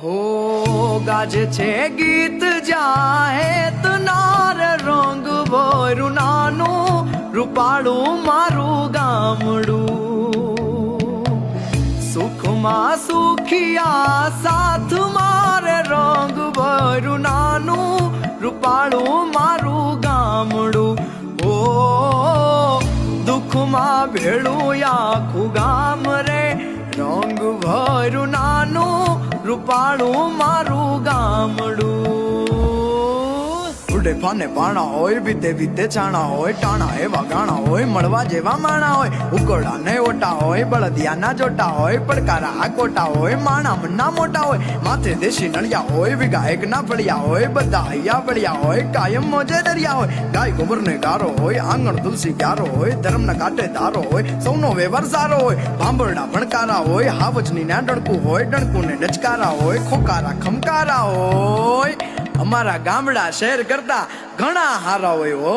હો ગાજે છે ગીત જાહે તનાર રંગ ભર્યું નાનું રૂપાળું મારું ગામડું સુખમાં સુખિયા સાથ મારે રંગ ભર્યું નાનું રૂપાળું મારું ગામડું ઓ દુઃખમાં ભેળું આખું ગામ રે રંગ ભર્યું નાનું રૂપાળું મારું ગામડું ઉડે ફાને પાણા હોય વિદે વિદે છાણા હોય ટાણા એવા ગાણા હોય મળવા જેવા માણા હોય ઉકરડા ને ઓટા હોય બળદિયા ના જોટા હોય પડકારા આકોટા હોય માણા મના મોટા હોય માથે દેશી નળિયા હોય વિગા એક ના ફળિયા હોય બધા હૈયા વળિયા હોય કાયમ મોજે દરિયા હોય ગાય ગોબર ને ગારો હોય આંગણ તુલસી ગ્યારો હોય ધર્મ ના કાંઠે ધારો હોય સૌનો વ્યવહાર સારો હોય ભાંભરડા ભણકારા હોય હાવજની ના ડણકું હોય ડણકું ને ડચકારા હોય ખોકારા ખમકારા હોય અમારા ગામડા શહેર કરતા ઘણા હારા હોય હો।